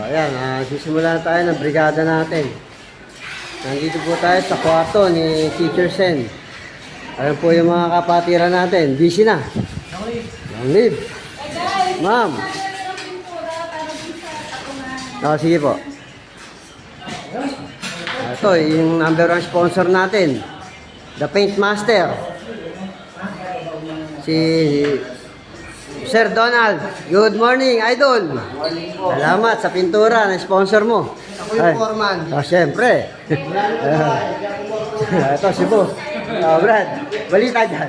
Ayan, sisimula tayo ng brigada natin. Nandito po tayo sa kwarto ni Teacher Sen. Ayan po yung mga kapatiran natin. Busy na. Long live. Ma'am. Sige po. Ito, yung number 1 sponsor natin. The Paint Master. Si Sir Donald. Good morning, Idol. Salamat sa pintura na sponsor mo. Ako yung foreman. Siyempre. Ito si Bo. Brad, balita dyan.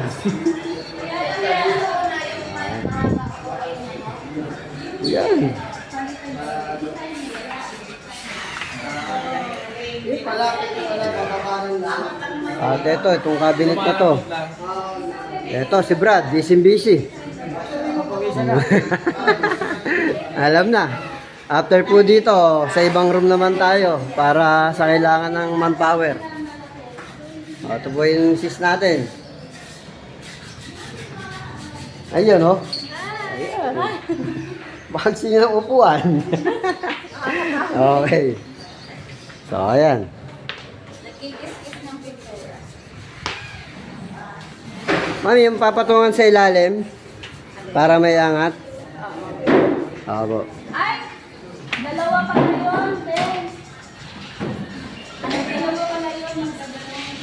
Yan. At ito, itong cabinet na to. Ito si Brad, busy. Alam na. After po dito, sa ibang room naman tayo para sa kailangan ng manpower. Ito po yung sis natin. Ayun, oh. Ayan. Bakit siya ng upuan? Okay. So, ayan. Nagkikis-kis ng pintura. Mami, yung papatungan sa ilalim para may angat. Opo. Ay! Dalawa pa na yun, Ben. Dalawa pa na yun yung tagalong.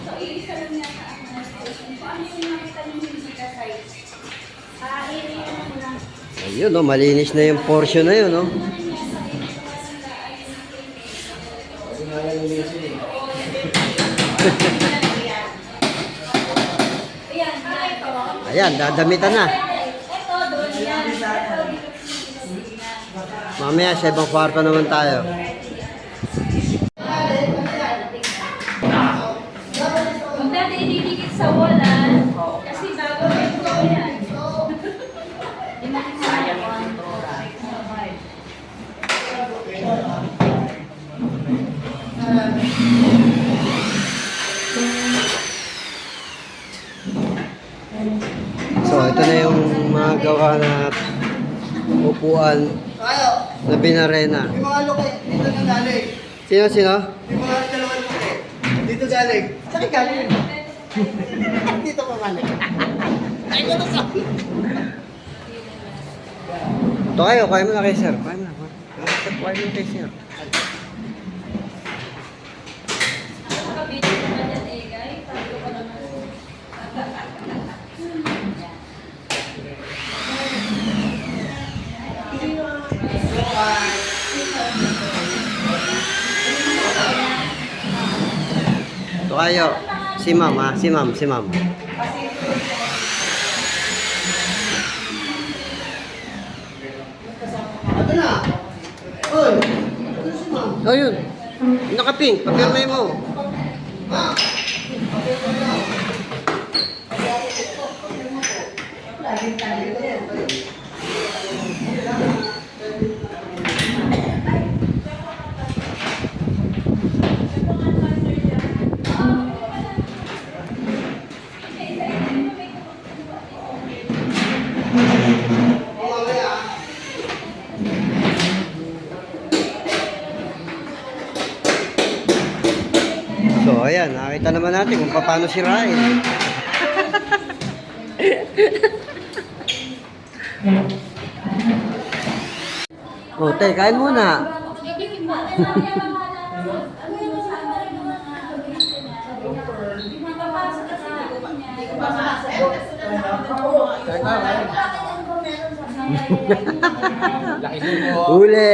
So, iisa lang niya sa akin. Kung ano yung nakita niyo hindi ka size. Area mo lang. Ayun, oh, malinis na yung portion na yun, oh. Ayan, dadamitan na. Ito, doon yan. Mamaya sa ibang kwarto naman tayo. Huwag natin ididikit sa wall, kasi bago ito yan. So, ito na yung mga gawa na upuan na binarena. Yung mga loke, dito na galing. Sino? Yung mga dalawang loke, dito galing. Saan galing? Dito pa man. Ay, ko na sa. Ito kayo, kaya mo na kay sir. Kaya mo na. Kaya mo kay sir. Nakabili ko na dyan, guys. Sabi ko naman. Ito kayo. Si ma'am, ha? Si ma'am. Ito na. Oy, ito si ma'am. Oh, yun. Naka-pink. Papirmay mo. So, ayan. Nakita naman natin kung paano sirain. Oh, tay, kain muna. Uli.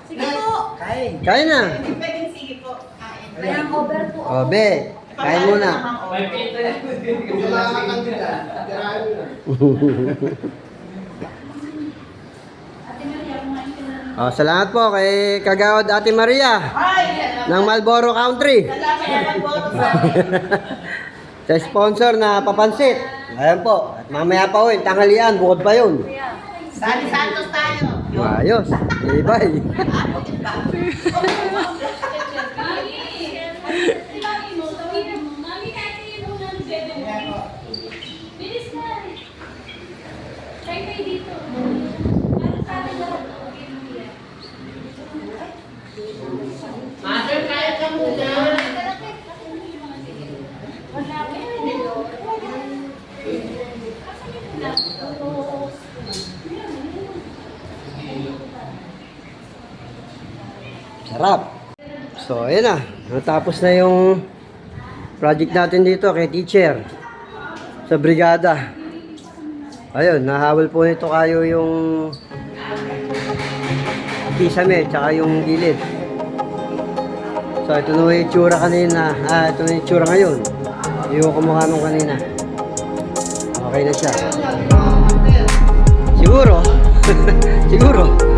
Sige po. Kain na. Sige po. Kaya cover po. Oh, be. Kain muna. Oh, salamat po kay Kagawad Ate Maria ng Marlboro Country. Sa sponsor na papansit. Ayan po. At mamaya pa yun, tanghalian, bukod pa yun. Sali Santos tayo. Ayos. Ibay. Mami, kahit hindi mo ng 7. Ay, dito. Para sa atin lahat. Mother, kaya ka muna. Sarap. So, ayun na. Natapos na yung project natin dito kay teacher. Sa brigada. Ayun, nahabol po nito kayo yung kisame, tsaka yung gilid. So, ito na yung itsura kanina. Ito na yung itsura ngayon. Yung kumukha nung kanina. Okay na siya. Siguro. Siguro.